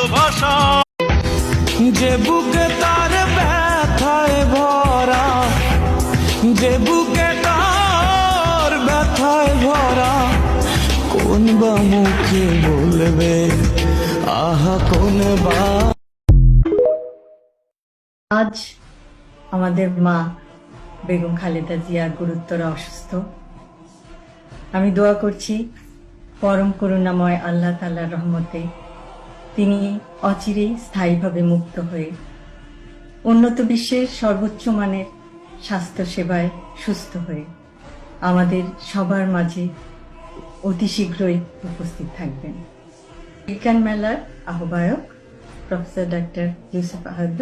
ভালোবাসা। যে বুকে তার ব্যথায় ভরা, যে বুকে তার ব্যথায় ভরা, কোন বা মুখে বলবে আহা কোন বা। আজ আমাদের মা বেগম খালেদা জিয়া গুরুতর অসুস্থ। আমি দোয়া করছি পরম করুণাময় আল্লাহ তাআলার রহমতে তিনি অচিরেই স্থায়ীভাবে মুক্ত হয়ে উন্নত বিশ্বের সর্বোচ্চ মানের স্বাস্থ্য সেবায় সুস্থ হয়ে আমাদের সবার মাঝে অতি শীঘ্রই উপস্থিত থাকবেন। বিজ্ঞান মেলার আহ্বায়ক প্রফেসর ডক্টর ইউসুফ আহমেদ